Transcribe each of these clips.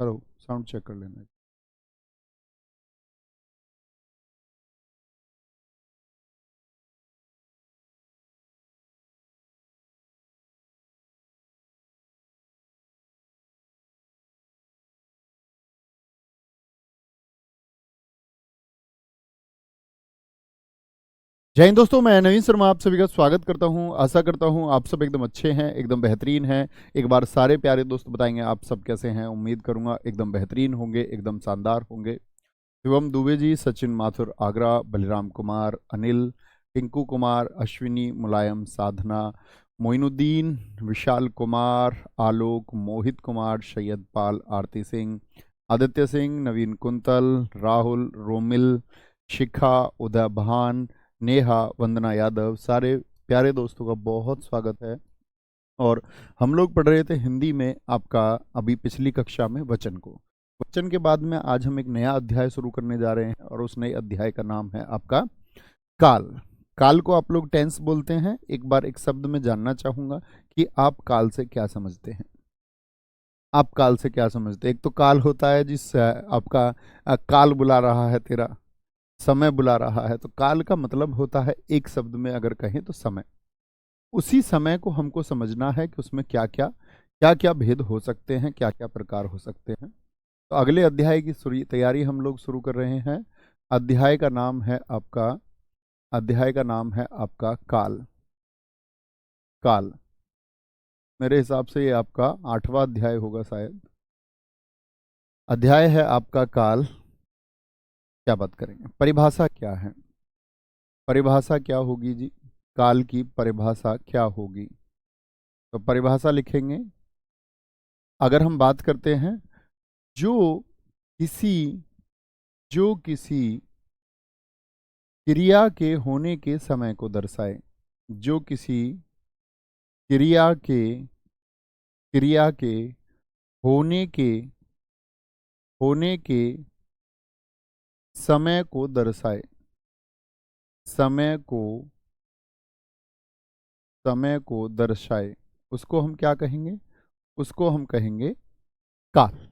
Hello, sound check कर लेना। जय हिंद दोस्तों, मैं नवीन शर्मा आप सभी का स्वागत करता हूं। आशा करता हूं आप सब एकदम अच्छे हैं, एकदम बेहतरीन हैं। एक बार सारे प्यारे दोस्त बताएंगे आप सब कैसे हैं। उम्मीद करूंगा एकदम बेहतरीन होंगे, एकदम शानदार होंगे। शिवम दुबे जी, सचिन माथुर आगरा, बलिराम कुमार, अनिल, टिंकू कुमार, अश्विनी, मुलायम, साधना, मोइनुद्दीन, विशाल कुमार, आलोक, मोहित कुमार, सैयद पाल, आरती सिंह, आदित्य सिंह, नवीन कुंतल, राहुल, रोमिल, शिखा, उदय भान, नेहा, वंदना यादव, सारे प्यारे दोस्तों का बहुत स्वागत है। और हम लोग पढ़ रहे थे हिंदी में आपका अभी पिछली कक्षा में वचन को। वचन के बाद में आज हम एक नया अध्याय शुरू करने जा रहे हैं और उस नए अध्याय का नाम है आपका काल। काल को आप लोग टेंस बोलते हैं। एक बार एक शब्द में जानना चाहूंगा कि आप काल से क्या समझते हैं। आप काल से क्या समझते हैं? एक तो काल होता है जिस आपका काल बुला रहा है, तेरा समय बुला रहा है। तो काल का मतलब होता है, एक शब्द में अगर कहें तो समय। उसी समय को हमको समझना है कि उसमें क्या क्या भेद हो सकते हैं, क्या क्या प्रकार हो सकते हैं। तो अगले अध्याय की तैयारी हम लोग शुरू कर रहे हैं। अध्याय का नाम है आपका अध्याय का नाम है आपका काल। काल मेरे हिसाब से ये आपका 8वां अध्याय होगा शायद। अध्याय है आपका काल। क्या बात करेंगे, परिभाषा क्या है? परिभाषा क्या होगी जी? काल की परिभाषा क्या होगी? तो परिभाषा लिखेंगे। अगर हम बात करते हैं, जो किसी जो किसी क्रिया के होने के समय को दर्शाए। जो किसी क्रिया के क्रिया के होने के होने के समय को दर्शाए। समय को समय को दर्शाए, उसको हम क्या कहेंगे? उसको हम कहेंगे काल।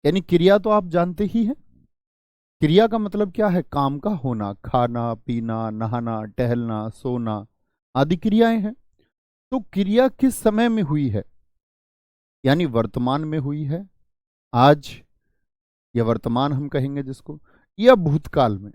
यानी क्रिया तो आप जानते ही हैं। क्रिया का मतलब क्या है? काम का होना, खाना पीना, नहाना, टहलना, सोना आदि क्रियाएं हैं। तो क्रिया किस समय में हुई है? यानी वर्तमान में हुई है, आज, या वर्तमान हम कहेंगे जिसको, या भूतकाल में,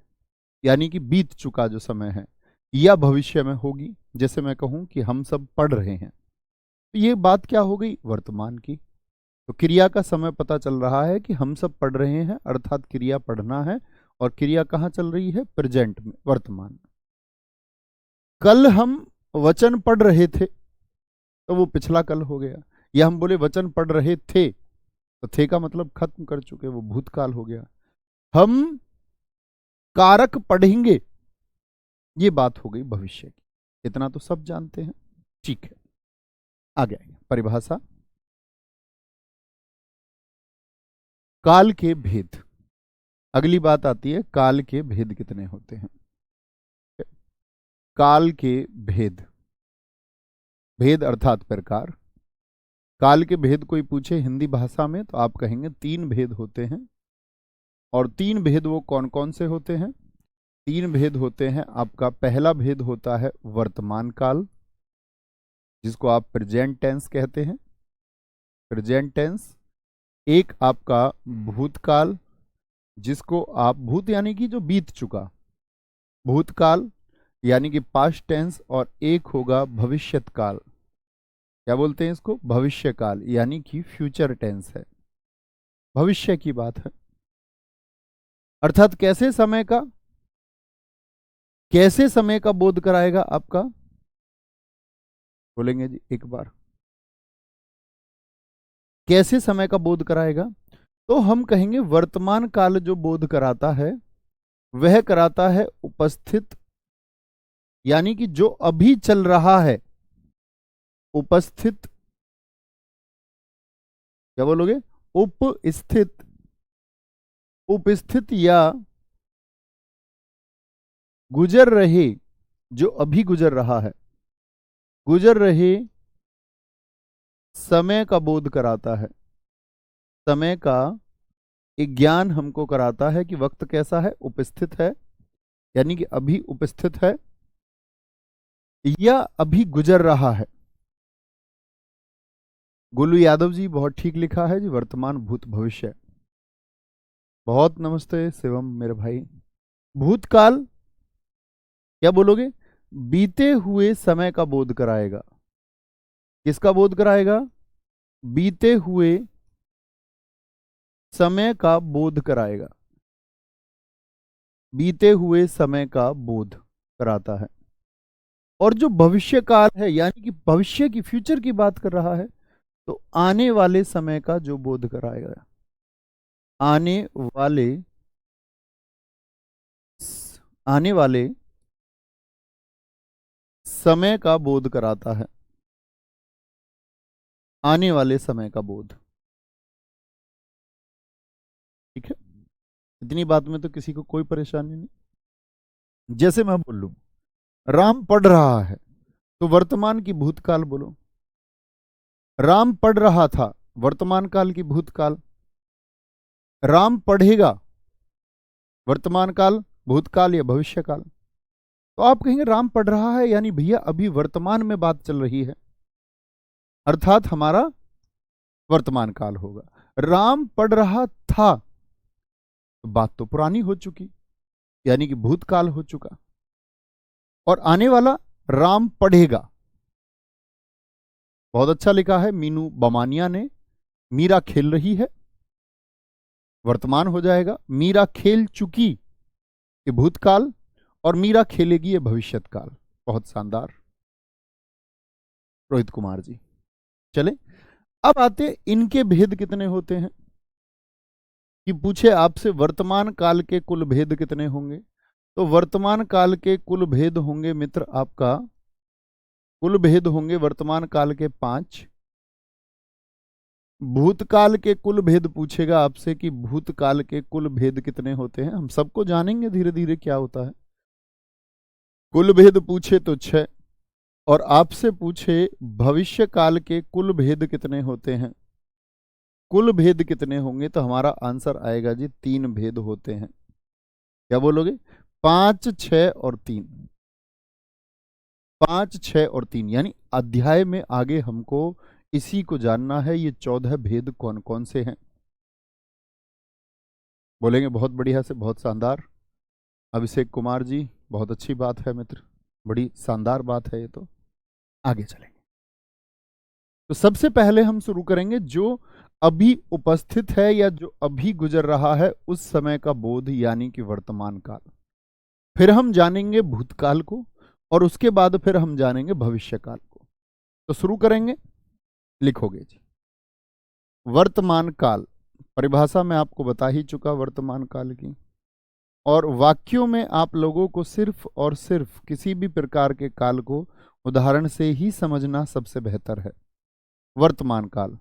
यानी कि बीत चुका जो समय है, या भविष्य में होगी। जैसे मैं कहूं कि हम सब पढ़ रहे हैं, तो ये बात क्या हो गई? वर्तमान की। तो क्रिया का समय पता चल रहा है कि हम सब पढ़ रहे हैं, अर्थात क्रिया पढ़ना है। और क्रिया कहाँ चल रही है? प्रेजेंट में, वर्तमान में। कल हम वचन पढ़ रहे थे, तो वो पिछला कल हो गया। या हम बोले वचन पढ़ रहे थे, तो थे का मतलब खत्म कर चुके, वो भूतकाल हो गया। हम कारक पढ़ेंगे, ये बात हो गई भविष्य की। इतना तो सब जानते हैं। ठीक है, आगे आइए। परिभाषा, काल के भेद। अगली बात आती है, काल के भेद कितने होते हैं? काल के भेद, भेद अर्थात प्रकार। काल के भेद कोई पूछे हिंदी भाषा में तो आप कहेंगे 3 भेद होते हैं। और 3 भेद वो कौन कौन से होते हैं? 3 भेद होते हैं। आपका पहला भेद होता है वर्तमान काल, जिसको आप प्रेजेंट टेंस कहते हैं। Present tense. एक आपका भूतकाल, जिसको आप भूत यानी कि जो बीत चुका, भूतकाल यानी कि पास्ट टेंस। और एक होगा भविष्यत काल। क्या बोलते हैं इसको? भविष्य काल, यानी कि फ्यूचर टेंस है, भविष्य की बात है। अर्थात कैसे समय का बोध कराएगा आपका? बोलेंगे जी एक बार, कैसे समय का बोध कराएगा? तो हम कहेंगे वर्तमान काल जो बोध कराता है, वह कराता है उपस्थित, यानी कि जो अभी चल रहा है, उपस्थित। क्या बोलोगे? उपस्थित। उपस्थित या गुजर रहे, जो अभी गुजर रहा है, गुजर रहे समय का बोध कराता है। समय का एक ज्ञान हमको कराता है कि वक्त कैसा है, उपस्थित है, यानी कि अभी उपस्थित है या अभी गुजर रहा है। गोलू यादव जी बहुत ठीक लिखा है जी, वर्तमान भूत भविष्य। बहुत नमस्ते शिवम मेरे भाई। भूतकाल क्या बोलोगे? बीते हुए समय का बोध कराएगा। किसका बोध कराएगा? बीते हुए समय का बोध कराएगा। बीते हुए समय का बोध कराता है। और जो भविष्य काल है, यानी कि भविष्य की, फ्यूचर की बात कर रहा है, तो आने वाले समय का जो बोध कराएगा, आने वाले आने वाले समय का बोध कराता है। आने वाले समय का बोध। ठीक है, इतनी बात में तो किसी को कोई परेशानी नहीं। जैसे मैं बोल लूं राम पढ़ रहा है, तो वर्तमान की भूतकाल बोलो। राम पढ़ रहा था, वर्तमान काल की भूतकाल। राम पढ़ेगा, वर्तमान काल, भूतकाल या भविष्य काल। तो आप कहेंगे राम पढ़ रहा है, यानी भैया अभी वर्तमान में बात चल रही है, अर्थात हमारा वर्तमान काल होगा। राम पढ़ रहा था, तो बात तो पुरानी हो चुकी, यानी कि भूतकाल हो चुका। और आने वाला राम पढ़ेगा। बहुत अच्छा लिखा है मीनू बमानिया ने। मीरा खेल रही है, वर्तमान हो जाएगा। मीरा खेल चुकी, ये भूतकाल। और मीरा खेलेगी, ये भविष्यत काल। बहुत शानदार रोहित कुमार जी। चले अब आते इनके भेद कितने होते हैं, कि पूछे आपसे वर्तमान काल के कुल भेद कितने होंगे। तो वर्तमान काल के कुल भेद होंगे मित्र आपका, कुल भेद होंगे वर्तमान काल के 5। भूतकाल के कुल भेद पूछेगा आपसे कि भूतकाल के कुल भेद कितने होते हैं। हम सबको जानेंगे धीरे धीरे क्या होता है। कुल भेद पूछे तो 6। और आपसे पूछे भविष्य काल के कुल भेद कितने होते हैं, कुल भेद कितने होंगे, तो हमारा आंसर आएगा जी 3 भेद होते हैं। क्या बोलोगे? 5, 6 और 3। 5, 6 और 3, यानी अध्याय में आगे हमको इसी को जानना है, ये 14 भेद कौन कौन से हैं। बोलेंगे बहुत बढ़िया से, बहुत शानदार। अभिषेक कुमार जी बहुत अच्छी बात है मित्र, बड़ी शानदार बात है ये। तो आगे चलेंगे। तो सबसे पहले हम शुरू करेंगे जो अभी उपस्थित है या जो अभी गुजर रहा है उस समय का बोध, यानी कि वर्तमान काल। फिर हम जानेंगे भूतकाल को, और उसके बाद फिर हम जानेंगे भविष्य काल को। तो शुरू करेंगे, लिखोगे जी। वर्तमान काल, परिभाषा मैं आपको बता ही चुका वर्तमान काल की। और वाक्यों में आप लोगों को सिर्फ और सिर्फ किसी भी प्रकार के काल को उदाहरण से ही समझना सबसे बेहतर है। वर्तमान काल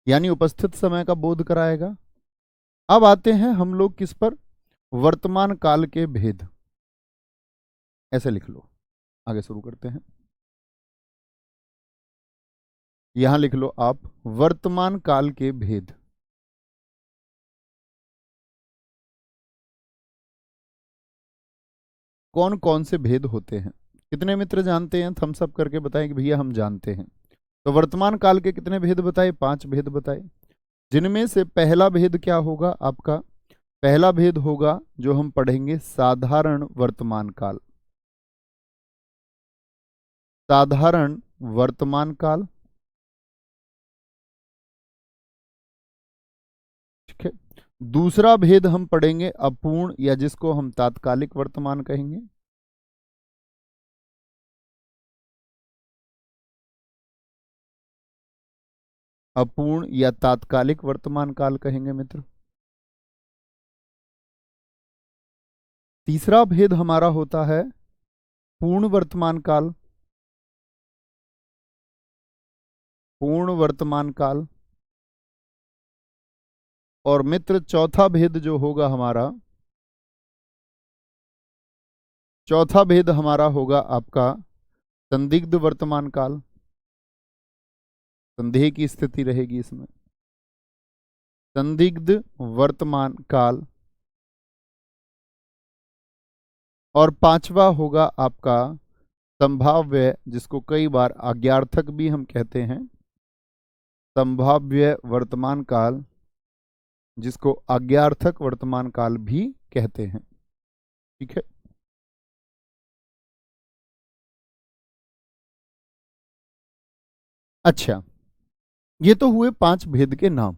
यानी उपस्थित समय का बोध कराएगा। अब आते हैं हम लोग किस पर? वर्तमान काल के भेद। ऐसे लिख लो, आगे शुरू करते हैं। यहां लिख लो आप वर्तमान काल के भेद। कौन कौन से भेद होते हैं? कितने मित्र जानते हैं? थम्स अप करके बताएं कि भैया हम जानते हैं। तो वर्तमान काल के कितने भेद बताए? 5 भेद बताए, जिनमें से पहला भेद क्या होगा आपका? पहला भेद होगा जो हम पढ़ेंगे साधारण वर्तमान काल। साधारण वर्तमान काल, ठीक है। दूसरा भेद हम पढ़ेंगे अपूर्ण, या जिसको हम तात्कालिक वर्तमान कहेंगे। अपूर्ण या तात्कालिक वर्तमान काल कहेंगे मित्र। तीसरा भेद हमारा होता है पूर्ण वर्तमान काल। पूर्ण वर्तमान काल। और मित्र चौथा भेद जो होगा हमारा, चौथा भेद हमारा होगा आपका संदिग्ध वर्तमान काल। संदेह की स्थिति रहेगी इसमें। संदिग्ध वर्तमान काल, और पांचवा होगा आपका संभाव्य, जिसको कई बार आज्ञार्थक भी हम कहते हैं, संभाव्य वर्तमान काल, जिसको आज्ञार्थक वर्तमान काल भी कहते हैं। ठीक है। अच्छा, ये तो हुए 5 भेद के नाम।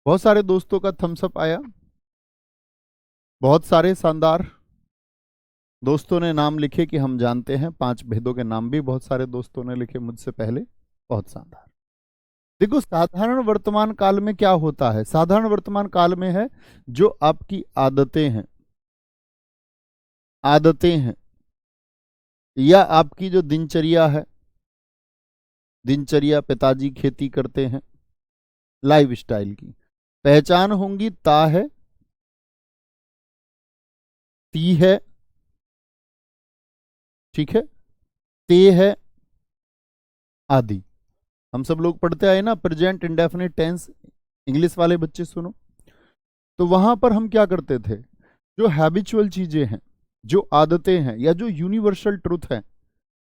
बहुत सारे दोस्तों का थम्स अप आया, बहुत सारे शानदार दोस्तों ने नाम लिखे कि हम जानते हैं। 5 भेदों के नाम भी बहुत सारे दोस्तों ने लिखे मुझसे पहले, बहुत शानदार। देखो, साधारण वर्तमान काल में क्या होता है? साधारण वर्तमान काल में है जो आपकी आदतें हैं, या आपकी जो दिनचर्या है, दिनचर्या, पिताजी खेती करते हैं, लाइफ स्टाइल की पहचान होंगी। ता है, ती है, ठीक है, ते है, आदि। हम सब लोग पढ़ते आए ना प्रेजेंट इंडेफिनिट टेंस, इंग्लिश वाले बच्चे सुनो। तो वहां पर हम क्या करते थे? जो हैबिचुअल चीजें हैं, जो आदतें हैं, या जो यूनिवर्सल ट्रुथ है,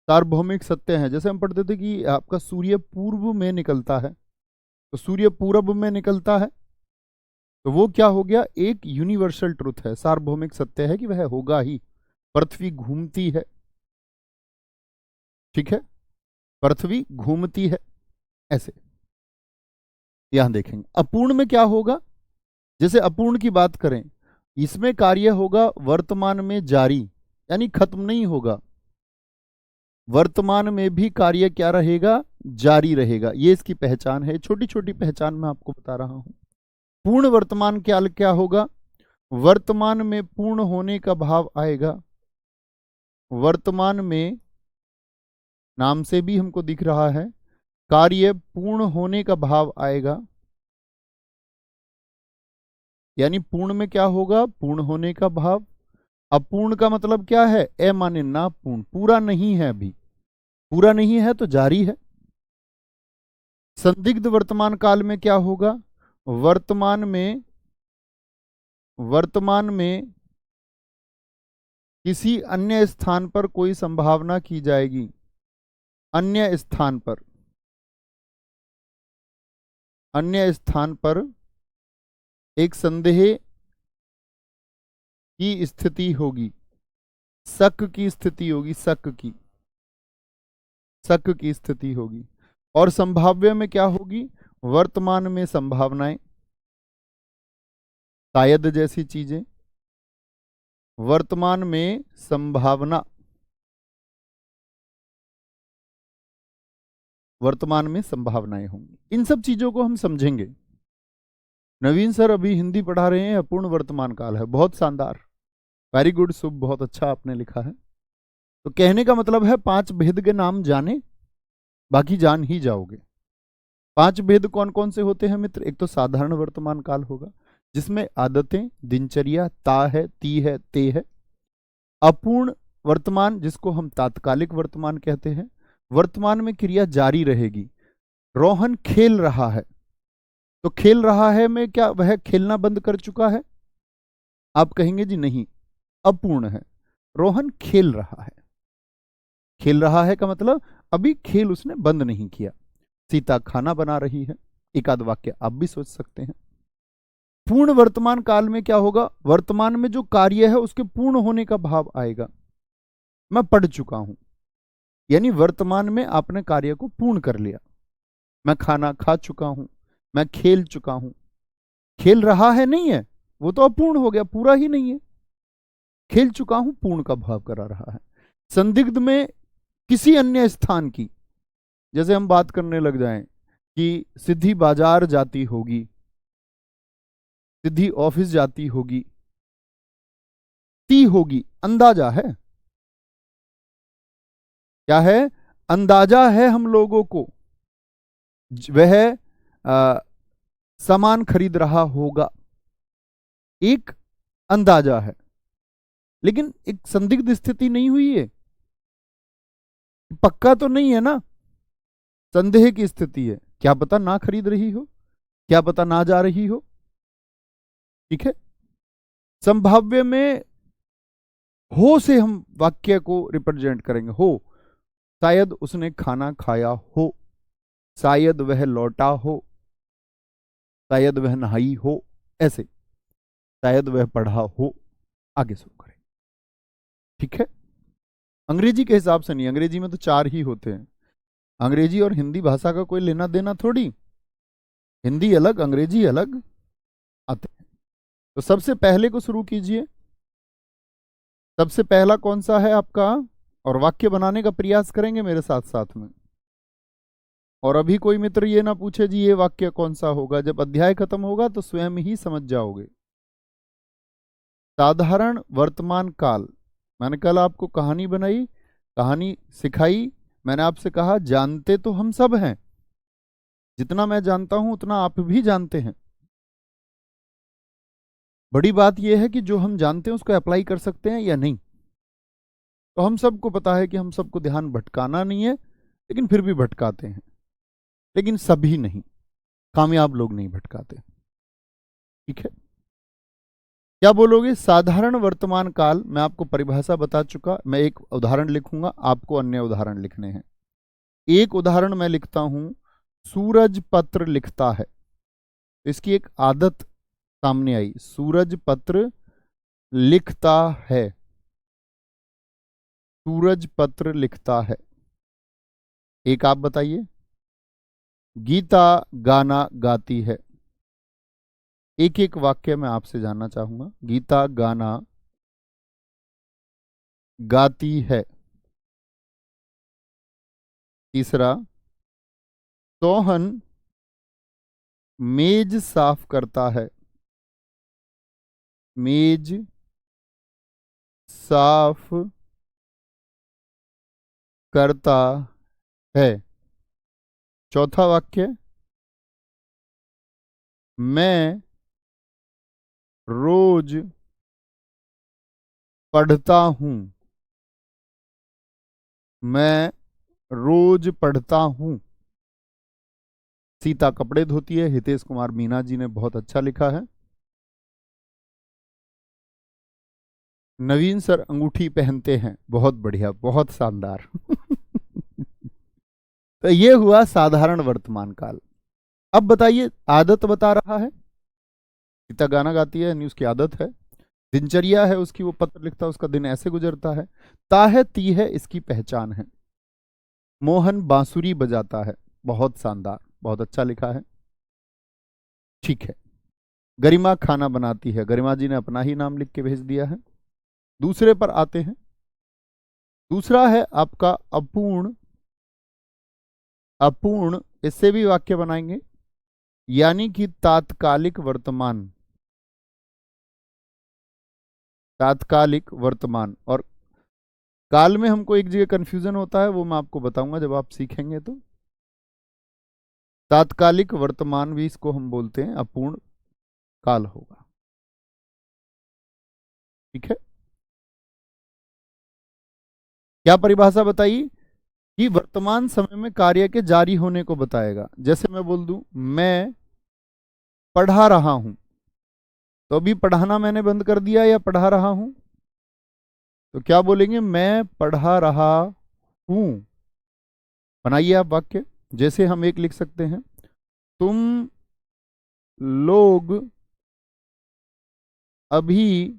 सार्वभौमिक सत्य हैं, जैसे हम पढ़ते थे कि आपका सूर्य पूर्व में निकलता है, तो सूर्य पूरब में निकलता है, तो वो क्या हो गया? एक यूनिवर्सल ट्रुथ है, सार्वभौमिक सत्य है कि वह होगा ही। पृथ्वी घूमती है, ठीक है, पृथ्वी घूमती है, ऐसे। यहां देखेंगे अपूर्ण में क्या होगा। जैसे अपूर्ण की बात करें, इसमें कार्य होगा वर्तमान में जारी, यानी खत्म नहीं होगा। वर्तमान में भी कार्य क्या रहेगा? जारी रहेगा। ये इसकी पहचान है, छोटी छोटी पहचान मैं आपको बता रहा हूं। पूर्ण वर्तमान काल क्या होगा? वर्तमान में पूर्ण होने का भाव आएगा। वर्तमान में, नाम से भी हमको दिख रहा है, कार्य पूर्ण होने का भाव आएगा। यानी पूर्ण में क्या होगा? पूर्ण होने का भाव। अपूर्ण का मतलब क्या है? ए माने ना पूर्ण, पूरा नहीं है, अभी पूरा नहीं है तो जारी है। संदिग्ध वर्तमान काल में क्या होगा? वर्तमान में किसी अन्य स्थान पर कोई संभावना की जाएगी। अन्य स्थान पर, अन्य स्थान पर एक संदेह की स्थिति होगी, शक की स्थिति होगी, शक की स्थिति होगी। और संभाव्य में क्या होगी? वर्तमान में संभावनाएं, शायद जैसी चीजें। वर्तमान में संभावना, वर्तमान में संभावनाएं होंगी। इन सब चीजों को हम समझेंगे। नवीन सर अभी हिंदी पढ़ा रहे हैं, अपूर्ण वर्तमान काल है, बहुत शानदार, वेरी गुड शुभ, बहुत अच्छा आपने लिखा है। तो कहने का मतलब है 5 भेद के नाम जाने, बाकी जान ही जाओगे। 5 भेद कौन कौन से होते हैं मित्र? एक तो साधारण वर्तमान काल होगा, जिसमें आदतें, दिनचर्या, ता है, ती है, ते है। अपूर्ण वर्तमान, जिसको हम तात्कालिक वर्तमान कहते हैं, वर्तमान में क्रिया जारी रहेगी। रोहन खेल रहा है, तो खेल रहा है में क्या वह खेलना बंद कर चुका है? आप कहेंगे जी नहीं, अपूर्ण है। रोहन खेल रहा है, खेल रहा है का मतलब अभी खेल उसने बंद नहीं किया। सीता खाना बना रही है, एक आध वाक्य आप भी सोच सकते हैं। पूर्ण वर्तमान काल में क्या होगा? वर्तमान में जो कार्य है उसके पूर्ण होने का भाव आएगा। मैं पढ़ चुका हूं, यानी वर्तमान में आपने कार्य को पूर्ण कर लिया। मैं खाना खा चुका हूं, मैं खेल चुका हूं। खेल रहा है नहीं है, वो तो अपूर्ण हो गया, पूरा ही नहीं है। खेल चुका हूं पूर्ण का भाव करा रहा है। संदिग्ध में किसी अन्य स्थान की, जैसे हम बात करने लग जाएं कि सिद्धि बाजार जाती होगी, सिद्धि ऑफिस जाती होगी, ती होगी, अंदाजा है। क्या है? अंदाजा है हम लोगों को, वह सामान खरीद रहा होगा, एक अंदाजा है। लेकिन एक संदिग्ध स्थिति नहीं हुई है, पक्का तो नहीं है ना, संदेह की स्थिति है। क्या पता ना खरीद रही हो, क्या पता ना जा रही हो, ठीक है। संभाव्य में हो से हम वाक्य को रिप्रेजेंट करेंगे। हो, शायद उसने खाना खाया हो, शायद वह लौटा हो, शायद वह नहाई हो, ऐसे, शायद वह पढ़ा हो, आगे शुरू करें। ठीक है। अंग्रेजी के हिसाब से नहीं, अंग्रेजी में तो 4 ही होते हैं। अंग्रेजी और हिंदी भाषा का कोई लेना देना थोड़ी, हिंदी अलग अंग्रेजी अलग आते हैं। तो सबसे पहले को शुरू कीजिए। सबसे पहला कौन सा है आपका, और वाक्य बनाने का प्रयास करेंगे मेरे साथ साथ में। और अभी कोई मित्र ये ना पूछे जी ये वाक्य कौन सा होगा, जब अध्याय खत्म होगा तो स्वयं ही समझ जाओगे। साधारण वर्तमान काल, मैंने कल आपको कहानी बनाई, कहानी सिखाई। मैंने आपसे कहा जानते तो हम सब हैं, जितना मैं जानता हूं उतना आप भी जानते हैं। बड़ी बात यह है कि जो हम जानते हैं उसको अप्लाई कर सकते हैं या नहीं। तो हम सबको पता है कि हम सबको ध्यान भटकाना नहीं है, लेकिन फिर भी भटकाते हैं। लेकिन सभी नहीं, कामयाब लोग नहीं भटकाते। ठीक है। क्या बोलोगे? साधारण वर्तमान काल, मैं आपको परिभाषा बता चुका। मैं एक उदाहरण लिखूंगा, आपको अन्य उदाहरण लिखने हैं। एक उदाहरण मैं लिखता हूं, सूरज पत्र लिखता है। इसकी एक आदत सामने आई, सूरज पत्र लिखता है, सूरज पत्र लिखता है। एक आप बताइए। गीता गाना गाती है। एक एक वाक्य मैं आपसे जानना चाहूंगा। गीता गाना गाती है। तीसरा, सोहन मेज साफ करता है, मेज साफ करता है। चौथा वाक्य, मैं रोज पढ़ता हूं, मैं रोज पढ़ता हूं। सीता कपड़े धोती है, हितेश कुमार मीना जी ने बहुत अच्छा लिखा है। नवीन सर अंगूठी पहनते हैं, बहुत बढ़िया, बहुत शानदार। तो ये हुआ साधारण वर्तमान काल। अब बताइए, आदत बता रहा है, सीता गाना गाती है यानी उसकी आदत है। दिनचर्या है उसकी, वो पत्र लिखता है, उसका दिन ऐसे गुजरता है। ता है ती है इसकी पहचान है। मोहन बांसुरी बजाता है, बहुत शानदार, बहुत अच्छा लिखा है। ठीक है। गरिमा खाना बनाती है, गरिमा जी ने अपना ही नाम लिख के भेज दिया है। दूसरे पर आते हैं। दूसरा है आपका अपूर्ण, अपूर्ण, इससे भी वाक्य बनाएंगे, यानी कि तात्कालिक वर्तमान, तात्कालिक वर्तमान। और काल में हमको एक जगह कंफ्यूजन होता है, वो मैं आपको बताऊंगा जब आप सीखेंगे। तो तात्कालिक वर्तमान भी इसको हम बोलते हैं, अपूर्ण काल होगा। ठीक है। क्या परिभाषा बताई कि वर्तमान समय में कार्य के जारी होने को बताएगा। जैसे मैं बोल दूं मैं पढ़ा रहा हूं, तो अभी पढ़ाना मैंने बंद कर दिया या पढ़ा रहा हूं? तो क्या बोलेंगे? मैं पढ़ा रहा हूं। बनाइए आप वाक्य। जैसे हम एक लिख सकते हैं, तुम लोग अभी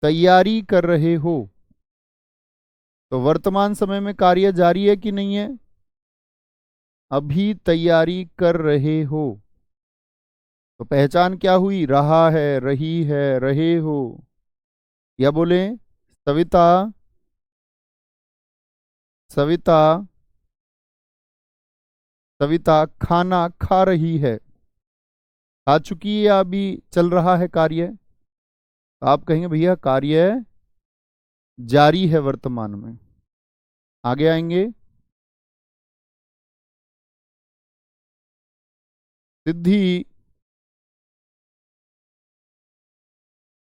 तैयारी कर रहे हो। तो वर्तमान समय में कार्य जारी है कि नहीं है? अभी तैयारी कर रहे हो। तो पहचान क्या हुई? रहा है, रही है, रहे हो। या बोले सविता, सविता, सविता खाना खा रही है। खा चुकी है या अभी चल रहा है कार्य? आप कहेंगे भैया कार्य जारी है वर्तमान में। आगे आएंगे, सिद्धि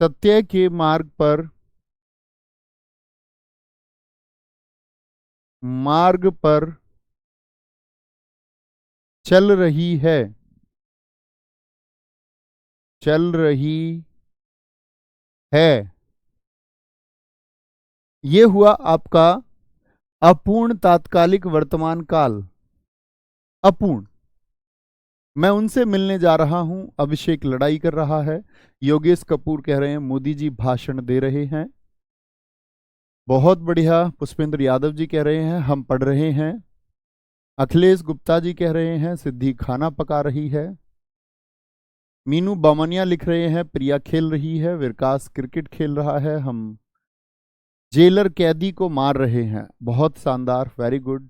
सत्य के मार्ग पर, मार्ग पर चल रही है, चल रही है। ये हुआ आपका अपूर्ण तात्कालिक वर्तमान काल। अपूर्ण। मैं उनसे मिलने जा रहा हूं, अभिषेक लड़ाई कर रहा है। योगेश कपूर कह रहे हैं मोदी जी भाषण दे रहे हैं। बहुत बढ़िया। पुष्पेंद्र यादव जी कह रहे हैं हम पढ़ रहे हैं। अखिलेश गुप्ता जी कह रहे हैं सिद्धि खाना पका रही है। मीनू बामनिया लिख रहे हैं प्रिया खेल रही है। विकास क्रिकेट खेल रहा है। हम जेलर कैदी को मार रहे हैं। बहुत शानदार, वेरी गुड।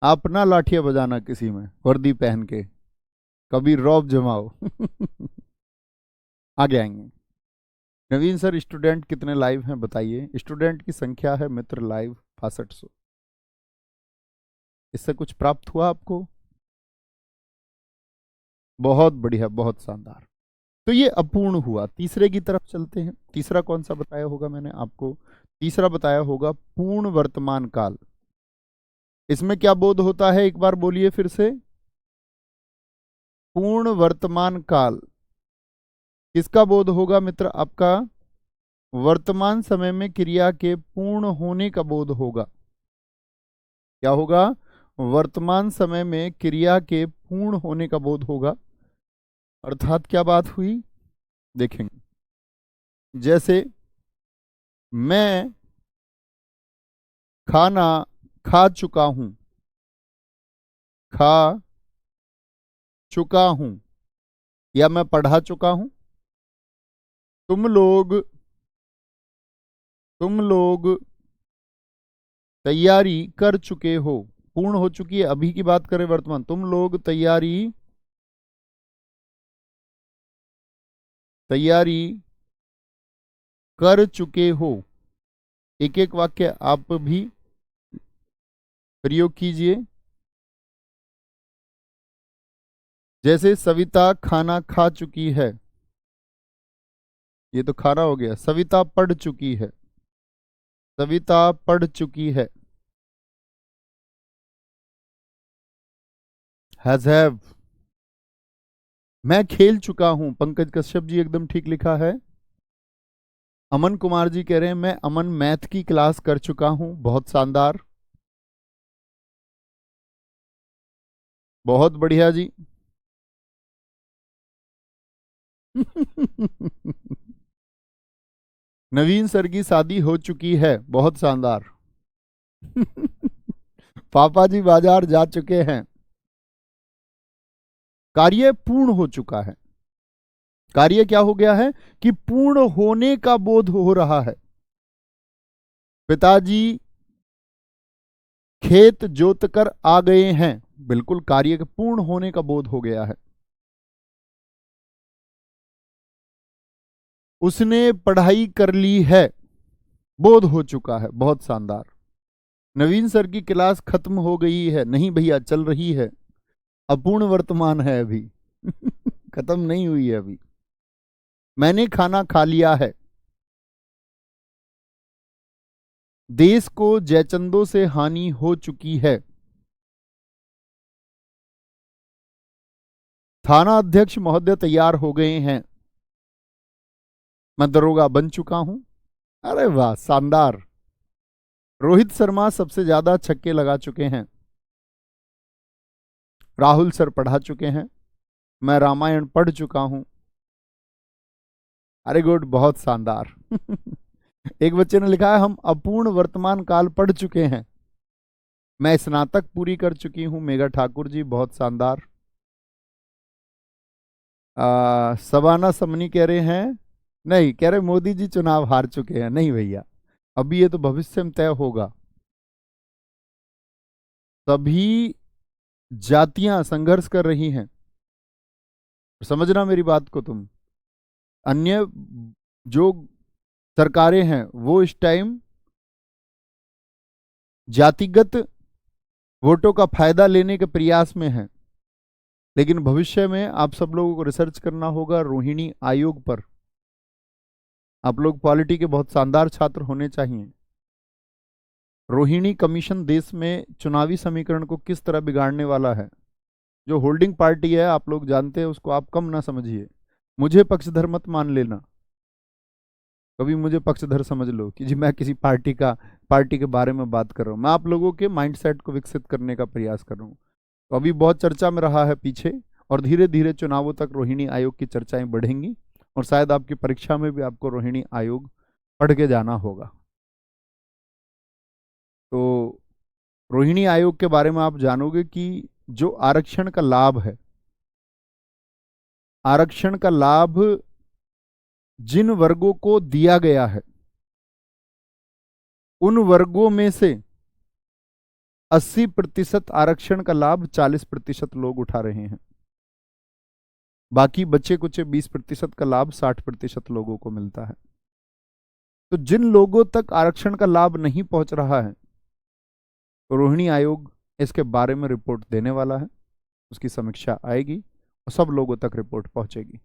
आप ना लाठियां बजाना किसी में वर्दी पहन के, कभी रौब जमाओ। आगे आएंगे। नवीन सर स्टूडेंट कितने लाइव हैं बताइए। स्टूडेंट की संख्या है मित्र लाइव 6500। इससे कुछ प्राप्त हुआ आपको? बहुत बढ़िया, बहुत शानदार। तो ये अपूर्ण हुआ। तीसरे की तरफ चलते हैं। तीसरा कौन सा बताया होगा मैंने आपको? तीसरा बताया होगा पूर्ण वर्तमान काल। इसमें क्या बोध होता है, एक बार बोलिए फिर से। पूर्ण वर्तमान काल किसका बोध होगा मित्र? आपका वर्तमान समय में क्रिया के पूर्ण होने का बोध होगा। क्या होगा? वर्तमान समय में क्रिया के पूर्ण होने का बोध होगा। अर्थात क्या बात हुई देखेंगे। जैसे मैं खाना खा चुका हूं। खा चुका हूं या मैं पढ़ा चुका हूं। तुम लोग तैयारी कर चुके हो। पूर्ण हो चुकी है। अभी की बात करें वर्तमान, तुम लोग तैयारी कर चुके हो। एक एक वाक्य आप भी प्रयोग कीजिए। जैसे सविता खाना खा चुकी है, ये तो खाना हो गया। सविता पढ़ चुकी है। सविता पढ़ चुकी है। हैव। मैं खेल चुका हूं। पंकज कश्यप जी एकदम ठीक लिखा है। अमन कुमार जी कह रहे हैं मैं अमन मैथ की क्लास कर चुका हूं। बहुत शानदार, बहुत बढ़िया जी। नवीन सर की शादी हो चुकी है। बहुत शानदार। पापा जी बाजार जा चुके हैं। कार्य पूर्ण हो चुका है। कार्य क्या हो गया है कि पूर्ण होने का बोध हो रहा है। पिताजी खेत जोत कर आ गए हैं। बिल्कुल कार्य के पूर्ण होने का बोध हो गया है। उसने पढ़ाई कर ली है। बोध हो चुका है। बहुत शानदार। नवीन सर की क्लास खत्म हो गई है। नहीं भैया, चल रही है। अपूर्ण वर्तमान है अभी। खत्म नहीं हुई है अभी। मैंने खाना खा लिया है। देश को जयचंदों से हानि हो चुकी है। थाना अध्यक्ष महोदय तैयार हो गए हैं। मैं दरोगा बन चुका हूं। अरे वाह, शानदार। रोहित शर्मा सबसे ज्यादा छक्के लगा चुके हैं। राहुल सर पढ़ा चुके हैं। मैं रामायण पढ़ चुका हूं। अरे गुड, बहुत शानदार। एक बच्चे ने लिखा है हम अपूर्ण वर्तमान काल पढ़ चुके हैं। मैं स्नातक पूरी कर चुकी हूं। मेघा ठाकुर जी, बहुत शानदार। सबाना समनी कह रहे हैं, नहीं कह रहे मोदी जी चुनाव हार चुके हैं। नहीं भैया, अभी ये तो भविष्य में तय होगा। सभी जातियां संघर्ष कर रही हैं। समझना मेरी बात को तुम। अन्य जो सरकारें हैं वो इस टाइम जातिगत वोटों का फायदा लेने के प्रयास में हैं। लेकिन भविष्य में आप सब लोगों को रिसर्च करना होगा रोहिणी आयोग पर। आप लोग पॉलिटी के बहुत शानदार छात्र होने चाहिए। रोहिणी कमीशन देश में चुनावी समीकरण को किस तरह बिगाड़ने वाला है। जो होल्डिंग पार्टी है आप लोग जानते हैं, उसको आप कम ना समझिए। मुझे पक्षधर मत मान लेना, कभी मुझे पक्षधर समझ लो कि जी मैं किसी पार्टी के बारे में बात कर रहा हूँ। मैं आप लोगों के माइंडसेट को विकसित करने का प्रयास कर रहा हूँ। तो अभी बहुत चर्चा में रहा है पीछे, और धीरे धीरे चुनावों तक रोहिणी आयोग की चर्चाएं बढ़ेंगी, और शायद आपकी परीक्षा में भी आपको रोहिणी आयोग पढ़ के जाना होगा। तो रोहिणी आयोग के बारे में आप जानोगे कि जो आरक्षण का लाभ है, आरक्षण का लाभ जिन वर्गों को दिया गया है, उन वर्गों में से 80% आरक्षण का लाभ 40% लोग उठा रहे हैं। बाकी बचे कुछ 20% का लाभ 60% लोगों को मिलता है। तो जिन लोगों तक आरक्षण का लाभ नहीं पहुंच रहा है, तो रोहिणी आयोग इसके बारे में रिपोर्ट देने वाला है, उसकी समीक्षा आएगी और सब लोगों तक रिपोर्ट पहुंचेगी।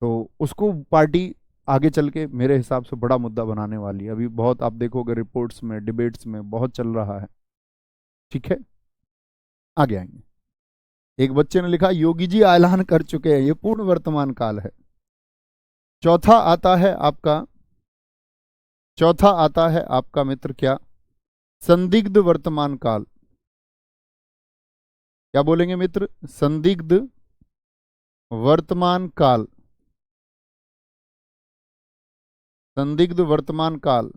तो उसको पार्टी आगे चल के मेरे हिसाब से बड़ा मुद्दा बनाने वाली है। अभी बहुत आप देखोगे रिपोर्ट्स में, डिबेट्स में बहुत चल रहा है। ठीक है, आगे आएंगे। एक बच्चे ने लिखा, योगी जी ऐलान कर चुके हैं, ये पूर्ण वर्तमान काल है। चौथा आता है आपका मित्र क्या, संदिग्ध वर्तमान काल। क्या बोलेंगे मित्र, संदिग्ध वर्तमान काल। संदिग्ध वर्तमान काल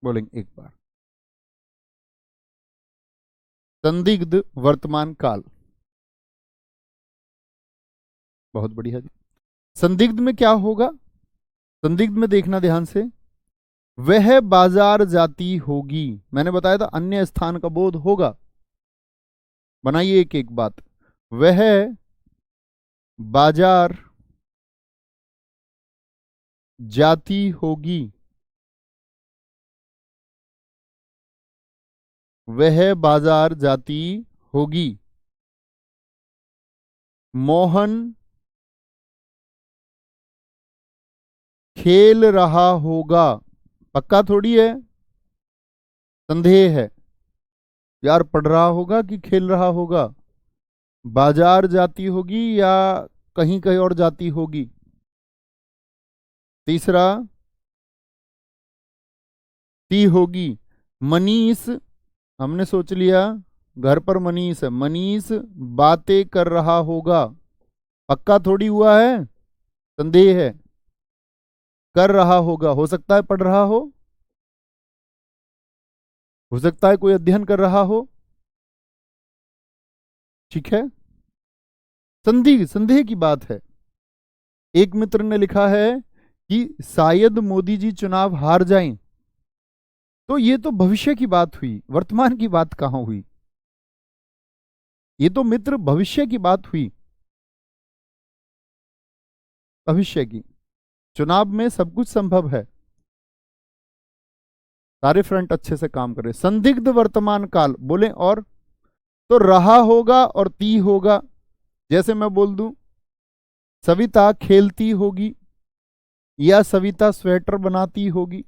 बोलेंगे एक बार, संदिग्ध वर्तमान काल। बहुत बढ़िया जी। संदिग्ध में क्या होगा, संदिग्ध में देखना ध्यान से, वह बाजार जाती होगी। मैंने बताया था अन्य स्थान का बोध होगा। बनाइए एक एक बात, वह बाजार जाती होगी, वह बाजार जाती होगी। मोहन खेल रहा होगा। पक्का थोड़ी है, संदेह है यार, पढ़ रहा होगा कि खेल रहा होगा, बाजार जाती होगी या कहीं कहीं और जाती होगी। तीसरा, ती होगी। मनीष, हमने सोच लिया घर पर मनीष है, मनीष बातें कर रहा होगा। पक्का थोड़ी हुआ है, संदेह है। कर रहा होगा, हो सकता है पढ़ रहा हो सकता है कोई अध्ययन कर रहा हो। ठीक है, संदेह की बात है। एक मित्र ने लिखा है कि शायद मोदी जी चुनाव हार जाएं। तो ये तो भविष्य की बात हुई, वर्तमान की बात कहां हुई। ये तो मित्र भविष्य की बात हुई, भविष्य की। चुनाव में सब कुछ संभव है, सारे फ्रंट अच्छे से काम करें। संदिग्ध वर्तमान काल बोले, और तो रहा होगा और ती होगा। जैसे मैं बोल दूं सविता खेलती होगी या सविता स्वेटर बनाती होगी,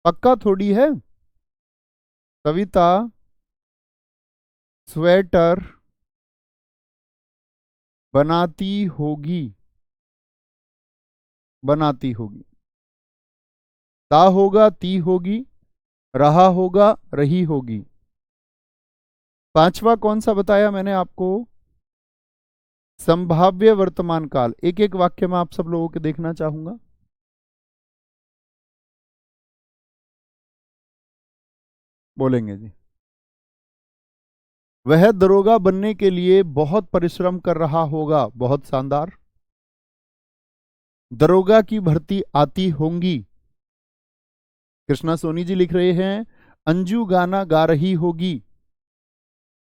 पक्का थोड़ी है। सविता स्वेटर बनाती होगी, बनाती होगी। ता होगा, ती होगी, रहा होगा, रही होगी। पांचवा कौन सा बताया मैंने आपको, संभाव्य वर्तमान काल। एक एक वाक्य में आप सब लोगों के देखना चाहूंगा। बोलेंगे जी, वह दरोगा बनने के लिए बहुत परिश्रम कर रहा होगा। बहुत शानदार। दरोगा की भर्ती आती होंगी। कृष्णा सोनी जी लिख रहे हैं, अंजू गाना गा रही होगी।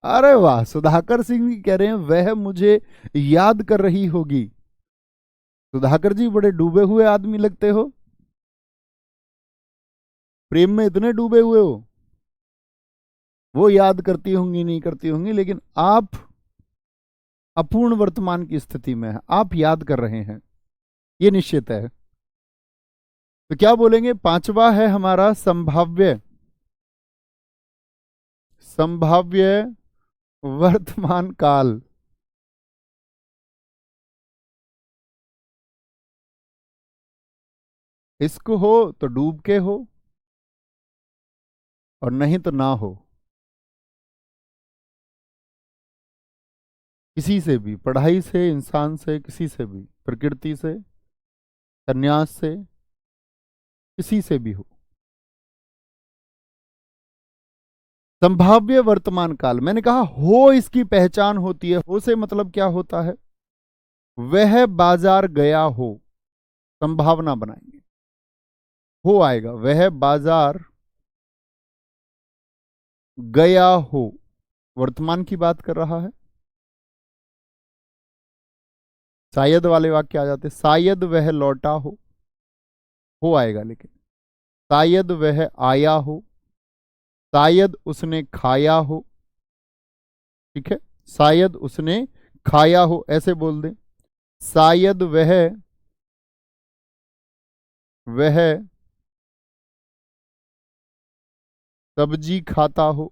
अरे वाह, सुधाकर सिंह जी कह रहे हैं वह मुझे याद कर रही होगी। सुधाकर जी बड़े डूबे हुए आदमी लगते हो, प्रेम में इतने डूबे हुए हो। वो याद करती होंगी नहीं करती होंगी, लेकिन आप अपूर्ण वर्तमान की स्थिति में हैं, आप याद कर रहे हैं, ये निश्चित है। तो क्या बोलेंगे, पांचवा है हमारा संभाव्य, संभाव्य वर्तमान काल। इश्क हो तो डूब के हो, और नहीं तो ना हो। किसी से भी, पढ़ाई से, इंसान से, किसी से भी, प्रकृति से, संन्यास से, किसी से भी हो। संभाव्य वर्तमान काल, मैंने कहा हो इसकी पहचान होती है। हो से मतलब क्या होता है? वह बाजार गया हो, संभावना बनाएंगे, हो आएगा। वह बाजार गया हो, वर्तमान की बात कर रहा है। शायद वाले वाक्य आ जाते, शायद वह लौटा हो आएगा। लेकिन शायद वह आया हो, शायद उसने खाया हो। ठीक है, शायद उसने खाया हो ऐसे बोल दें। शायद वह सब्जी खाता हो,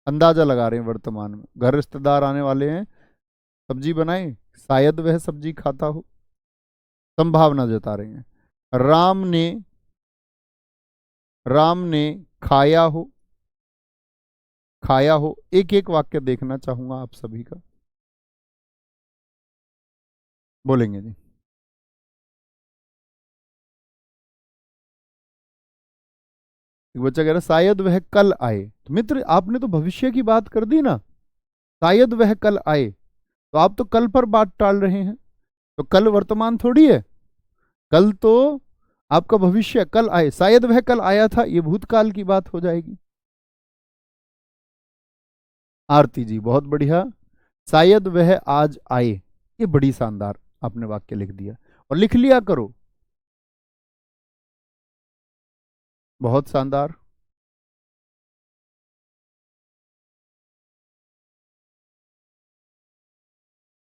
अंदाजा लगा रहे हैं वर्तमान में। घर रिश्तेदार आने वाले हैं, सब्जी बनाए, शायद वह सब्जी खाता हो, संभावना जता रहे हैं। राम ने राम ने खाया हो, खाया हो। एक एक वाक्य देखना चाहूंगा आप सभी का, बोलेंगे जी। एक बच्चा कह रहा है शायद वह कल आए। तो मित्र आपने तो भविष्य की बात कर दी ना, शायद वह कल आए, तो आप तो कल पर बात टाल रहे हैं। तो कल वर्तमान थोड़ी है, कल तो आपका भविष्य, कल आए। शायद वह कल आया था, ये भूतकाल की बात हो जाएगी। आरती जी बहुत बढ़िया, शायद वह आज आए, ये बड़ी शानदार आपने वाक्य लिख दिया, और लिख लिया करो, बहुत शानदार।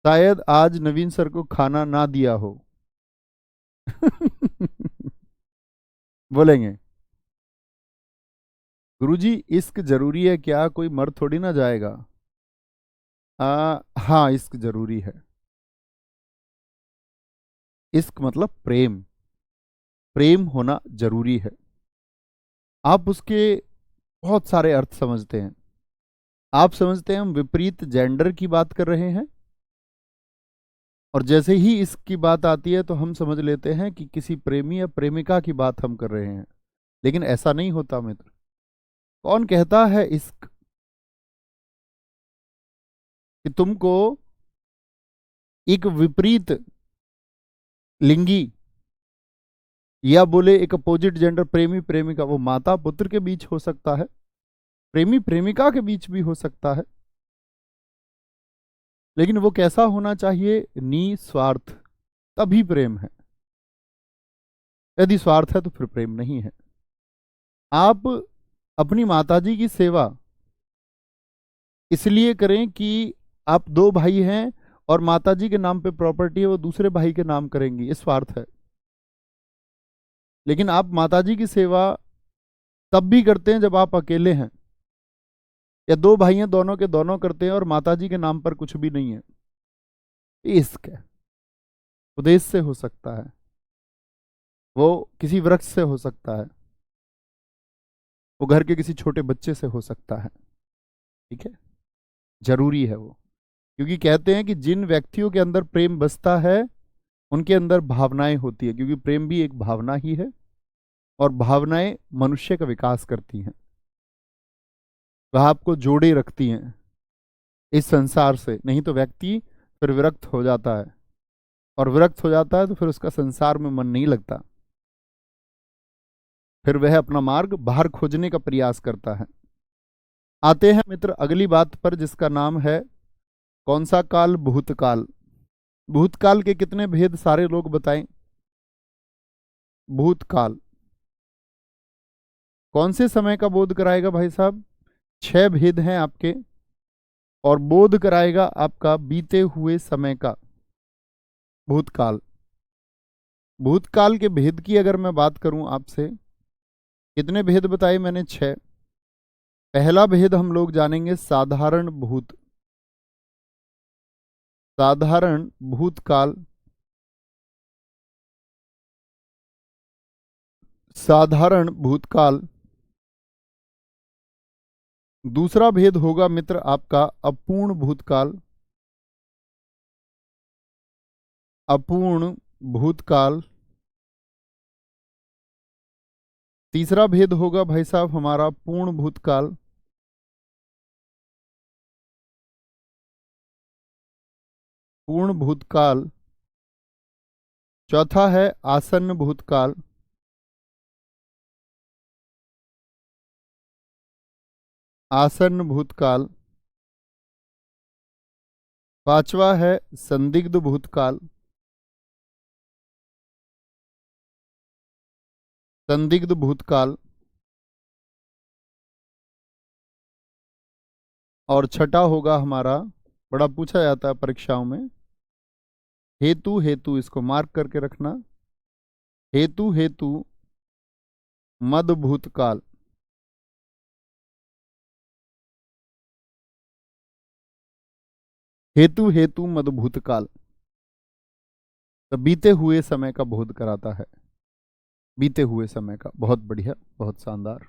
शायद आज नवीन सर को खाना ना दिया हो। बोलेंगे गुरुजी इश्क जरूरी है क्या, कोई मर थोड़ी ना जाएगा। हाँ इश्क जरूरी है। इश्क मतलब प्रेम, प्रेम होना जरूरी है। आप उसके बहुत सारे अर्थ समझते हैं। आप समझते हैं हम विपरीत जेंडर की बात कर रहे हैं, और जैसे ही इसकी बात आती है तो हम समझ लेते हैं कि किसी प्रेमी या प्रेमिका की बात हम कर रहे हैं। लेकिन ऐसा नहीं होता मित्र। कौन कहता है इश्क कि तुमको एक विपरीत लिंगी, या बोले एक अपोजिट जेंडर, प्रेमी प्रेमिका, वो माता पुत्र के बीच हो सकता है, प्रेमी प्रेमिका के बीच भी हो सकता है। लेकिन वो कैसा होना चाहिए? निस्वार्थ, तभी प्रेम है। यदि स्वार्थ है तो फिर प्रेम नहीं है। आप अपनी माताजी की सेवा इसलिए करें कि आप दो भाई हैं और माताजी के नाम पे प्रॉपर्टी है, वो दूसरे भाई के नाम करेंगी, ये स्वार्थ है। लेकिन आप माताजी की सेवा तब भी करते हैं जब आप अकेले हैं, या दो भाई हैं दोनों के दोनों करते हैं और माताजी के नाम पर कुछ भी नहीं है, ये इश्क है। उद्देश्य से हो सकता है, वो किसी वृक्ष से हो सकता है, वो घर के किसी छोटे बच्चे से हो सकता है। ठीक है, जरूरी है वो। क्योंकि कहते हैं कि जिन व्यक्तियों के अंदर प्रेम बसता है उनके अंदर भावनाएं होती है, क्योंकि प्रेम भी एक भावना ही है, और भावनाएं मनुष्य का विकास करती हैं। वह आपको जोड़े रखती हैं इस संसार से। नहीं तो व्यक्ति फिर विरक्त हो जाता है, और विरक्त हो जाता है तो फिर उसका संसार में मन नहीं लगता, फिर वह अपना मार्ग बाहर खोजने का प्रयास करता है। आते हैं मित्र अगली बात पर, जिसका नाम है कौन सा काल? भूतकाल। भूतकाल के कितने भेद सारे लोग बताएं? भूतकाल कौन से समय का बोध कराएगा भाई साहब? 6 भेद हैं आपके, और बोध कराएगा आपका बीते हुए समय का। भूतकाल, भूतकाल के भेद की अगर मैं बात करूं आपसे, कितने भेद बताए मैंने? 6। पहला भेद हम लोग जानेंगे साधारण भूत, साधारण भूतकाल। साधारण भूतकाल। दूसरा भेद होगा मित्र आपका अपूर्ण भूतकाल। अपूर्ण भूतकाल। तीसरा भेद होगा भाई साहब हमारा पूर्ण भूतकाल। पूर्ण भूतकाल। चौथा है आसन्न भूतकाल। आसन्न भूतकाल। पांचवा है संदिग्ध भूतकाल। संदिग्ध भूतकाल। और छठा होगा हमारा, बड़ा पूछा जाता है परीक्षाओं में, हेतु। हेतु इसको मार्क करके रखना। हेतु हेतु मद भूतकाल। हेतु हेतु मद भूतकाल। तो बीते हुए समय का बोध कराता है। बीते हुए समय का। बहुत बढ़िया, बहुत शानदार।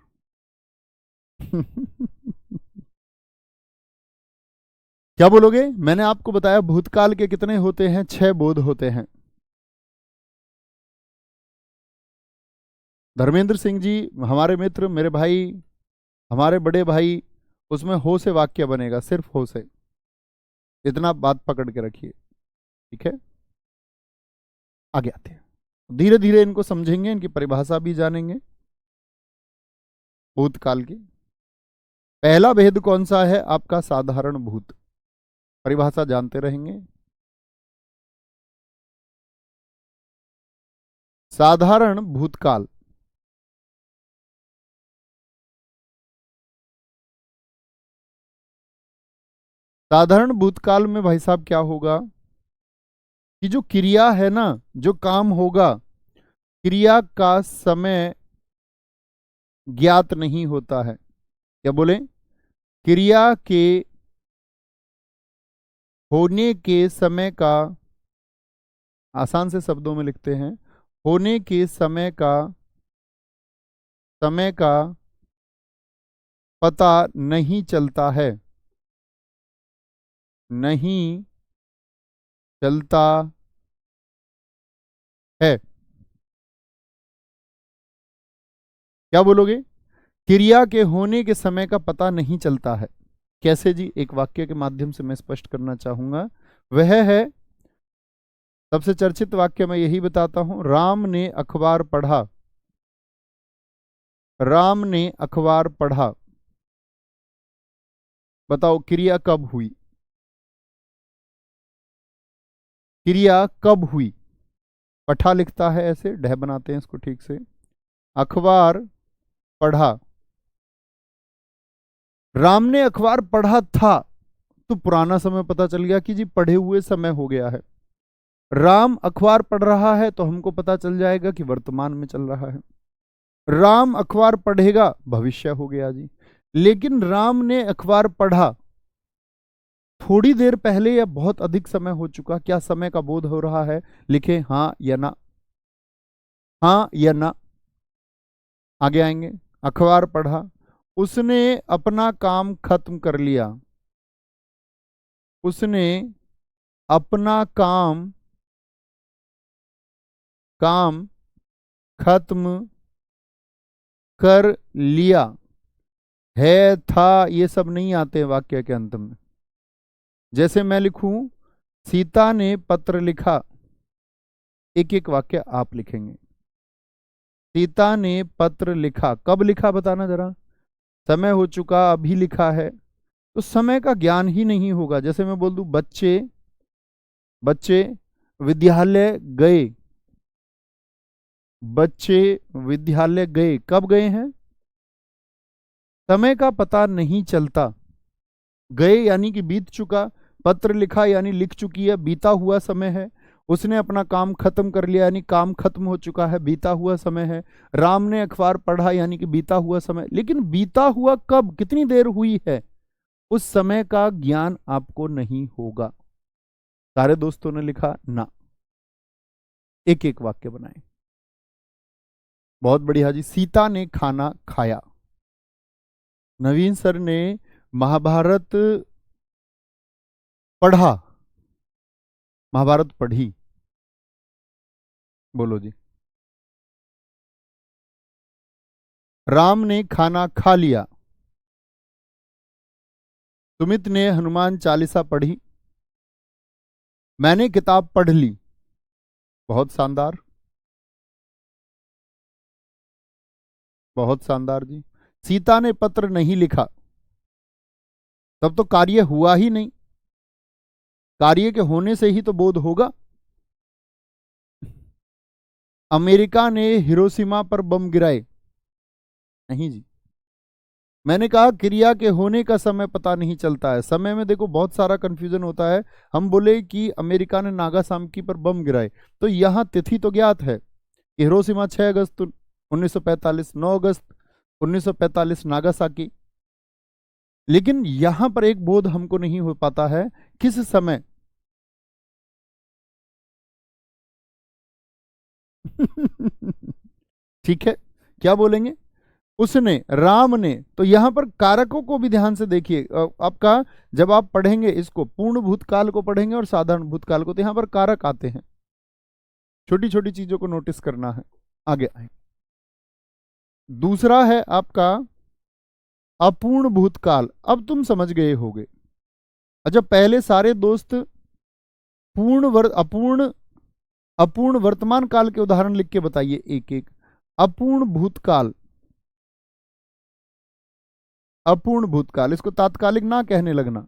क्या बोलोगे? मैंने आपको बताया भूतकाल के कितने होते हैं? 6 बोध होते हैं। धर्मेंद्र सिंह जी हमारे मित्र, मेरे भाई, हमारे बड़े भाई, उसमें हो से वाक्य बनेगा, सिर्फ हो से। इतना बात पकड़ के रखिए, ठीक है? आगे आते हैं, धीरे धीरे इनको समझेंगे, इनकी परिभाषा भी जानेंगे भूतकाल की। पहला भेद कौन सा है आपका? साधारण भूत। परिभाषा जानते रहेंगे। साधारण भूतकाल। साधारण भूतकाल में भाई साहब क्या होगा कि जो क्रिया है ना, जो काम होगा, क्रिया का समय ज्ञात नहीं होता है। क्या बोले? क्रिया के होने के समय का, आसान से शब्दों में लिखते हैं, होने के समय का पता नहीं चलता है। नहीं चलता है। क्या बोलोगे? क्रिया के होने के समय का पता नहीं चलता है। कैसे जी? एक वाक्य के माध्यम से मैं स्पष्ट करना चाहूंगा। वह है, सबसे चर्चित वाक्य मैं यही बताता हूं, राम ने अखबार पढ़ा। राम ने अखबार पढ़ा। बताओ क्रिया कब हुई? क्रिया कब हुई? पढ़ा लिखता है ऐसे, ढह बनाते हैं इसको ठीक से। अखबार पढ़ा। राम ने अखबार पढ़ा था, तो पुराना समय पता चल गया कि जी पढ़े हुए समय हो गया है। राम अखबार पढ़ रहा है तो हमको पता चल जाएगा कि वर्तमान में चल रहा है। राम अखबार पढ़ेगा, भविष्य हो गया जी। लेकिन राम ने अखबार पढ़ा थोड़ी देर पहले या बहुत अधिक समय हो चुका, क्या समय का बोध हो रहा है? लिखे हाँ या ना। हाँ या ना। आगे आएंगे। अखबार पढ़ा, उसने अपना काम खत्म कर लिया। उसने अपना काम खत्म कर लिया। है, था, ये सब नहीं आते वाक्य के अंत में। जैसे मैं लिखूं, सीता ने पत्र लिखा, एक एक वाक्य आप लिखेंगे। सीता ने पत्र लिखा, कब लिखा बताना जरा। समय हो चुका, अभी लिखा है, तो समय का ज्ञान ही नहीं होगा। जैसे मैं बोल दूं, बच्चे बच्चे विद्यालय गए। बच्चे विद्यालय गए, कब गए हैं? समय का पता नहीं चलता। गए यानी कि बीत चुका, पत्र लिखा यानी लिख चुकी है, बीता हुआ समय है। उसने अपना काम खत्म कर लिया यानी काम खत्म हो चुका है, बीता हुआ समय है। राम ने अखबार पढ़ा यानी कि बीता हुआ समय। लेकिन बीता हुआ कब, कितनी देर हुई है, उस समय का ज्ञान आपको नहीं होगा। सारे दोस्तों ने लिखा ना। एक एक वाक्य बनाए। बहुत बढ़िया जी। सीता ने खाना खाया। नवीन सर ने महाभारत पढ़ा। महाभारत पढ़ी। बोलो जी। राम ने खाना खा लिया। सुमित ने हनुमान चालीसा पढ़ी। मैंने किताब पढ़ ली। बहुत शानदार। बहुत शानदार जी। सीता ने पत्र नहीं लिखा। तब तो कार्य हुआ ही नहीं। कार्य के होने से ही तो बोध होगा। अमेरिका ने हिरोशिमा पर बम गिराए। नहीं जी। मैंने कहा क्रिया के होने का समय पता नहीं चलता है। समय में देखो बहुत सारा कंफ्यूजन होता है। हम बोले कि अमेरिका ने नागासाकी पर बम गिराए, तो यहां तिथि तो ज्ञात है कि हिरोशिमा 6 अगस्त 1945, 9 अगस्त 1945 नागासाकी। लेकिन यहां पर एक बोध हमको नहीं हो पाता है किस समय। ठीक है, क्या बोलेंगे? उसने, राम ने। तो यहां पर कारकों को भी ध्यान से देखिए। आपका जब आप पढ़ेंगे इसको, पूर्ण भूतकाल को पढ़ेंगे और साधारण भूतकाल को, तो यहां पर कारक आते हैं। छोटी छोटी चीजों को नोटिस करना है। आगे आए। दूसरा है आपका अपूर्ण भूतकाल। अब तुम समझ गए होगे। अच्छा, पहले सारे दोस्त अपूर्ण अपूर्ण वर्तमान काल के उदाहरण लिख के बताइए एक एक। अपूर्ण भूतकाल। अपूर्ण भूतकाल, इसको तात्कालिक ना कहने लगना।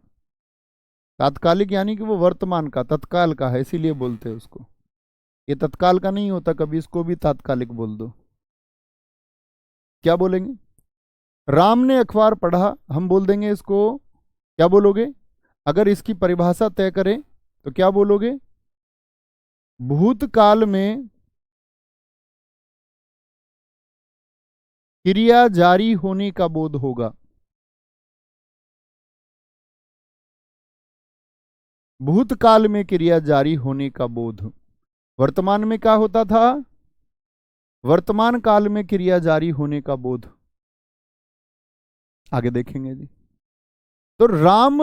तात्कालिक यानी कि वो वर्तमान का, तत्काल का है, इसीलिए बोलते हैं उसको। ये तत्काल का नहीं होता कभी, इसको भी तात्कालिक बोल दो। क्या बोलेंगे? राम ने अखबार पढ़ा, हम बोल देंगे इसको, क्या बोलोगे? अगर इसकी परिभाषा तय करें तो क्या बोलोगे? भूतकाल में क्रिया जारी होने का बोध होगा। भूतकाल में क्रिया जारी होने का बोध। वर्तमान में क्या होता था? वर्तमान काल में क्रिया जारी होने का बोध। आगे देखेंगे जी। तो राम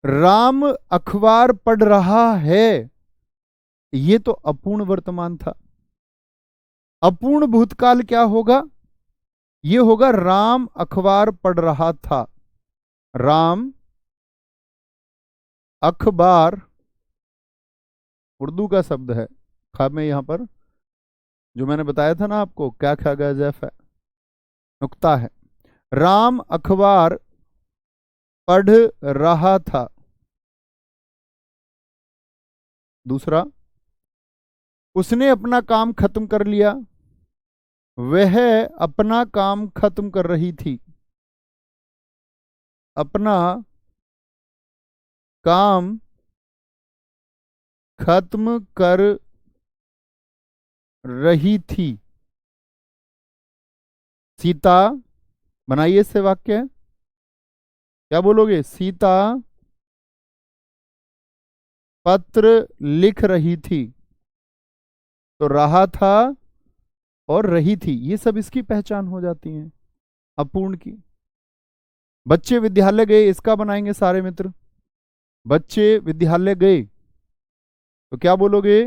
राम अखबार पढ़ रहा है, ये तो अपूर्ण वर्तमान था। अपूर्ण भूतकाल क्या होगा? ये होगा राम अखबार पढ़ रहा था। राम अखबार उर्दू का शब्द है। खा में यहां पर जो मैंने बताया था ना आपको, क्या खा गया जैफ है, नुक्ता है। राम अखबार पढ़ रहा था। दूसरा, उसने अपना काम खत्म कर लिया। वह अपना काम खत्म कर रही थी। अपना काम खत्म कर रही थी। सीता, बनाइए इससे वाक्य। क्या बोलोगे? सीता पत्र लिख रही थी। तो रहा था और रही थी, ये सब इसकी पहचान हो जाती है अपूर्ण की। बच्चे विद्यालय गए, इसका बनाएंगे सारे मित्र। बच्चे विद्यालय गए, तो क्या बोलोगे?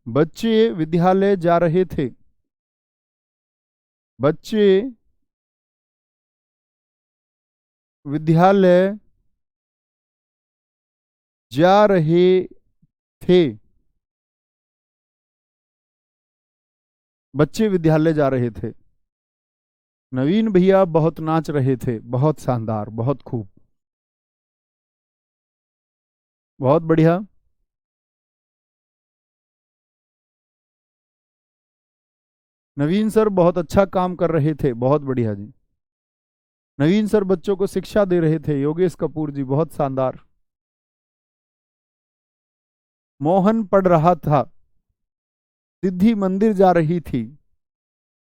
बच्चे विद्यालय जा रहे थे। बच्चे विद्यालय जा रहे थे। बच्चे विद्यालय जा रहे थे। नवीन भैया बहुत नाच रहे थे। बहुत शानदार, बहुत खूब, बहुत बढ़िया। नवीन सर बहुत अच्छा काम कर रहे थे। बहुत बढ़िया जी। नवीन सर बच्चों को शिक्षा दे रहे थे। योगेश कपूर जी, बहुत शानदार। मोहन पढ़ रहा था। सिद्धि मंदिर जा रही थी।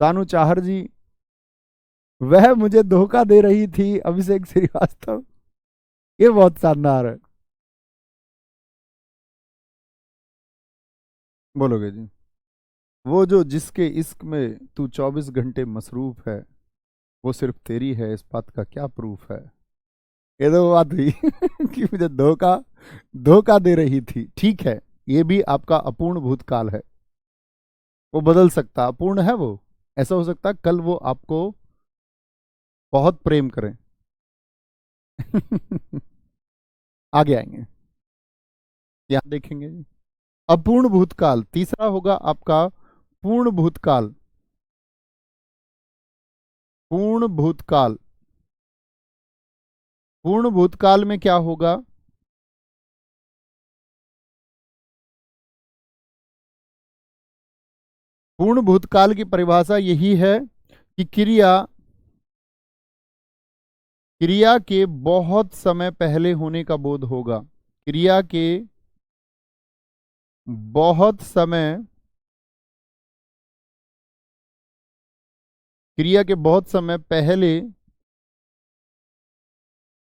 तानु चाहर जी, वह मुझे धोखा दे रही थी। अभिषेक श्रीवास्तव, ये बहुत शानदार है। बोलोगे जी? वो जो जिसके इश्क में तू 24 घंटे मसरूफ है, वो सिर्फ तेरी है, इस बात का क्या प्रूफ है। ये तो वो बात हुई कि मुझे धोखा धोखा दे रही थी। ठीक है, ये भी आपका अपूर्ण भूतकाल है, वो बदल सकता, अपूर्ण है वो। ऐसा हो सकता है कल वो आपको बहुत प्रेम करें। आगे आएंगे, यहां देखेंगे जी। अपूर्ण भूतकाल, तीसरा होगा आपका पूर्ण भूतकाल। पूर्ण भूतकाल, पूर्ण भूतकाल में क्या होगा? पूर्ण भूतकाल की परिभाषा यही है कि क्रिया क्रिया के बहुत समय पहले होने का बोध होगा। क्रिया के बहुत समय क्रिया के बहुत समय पहले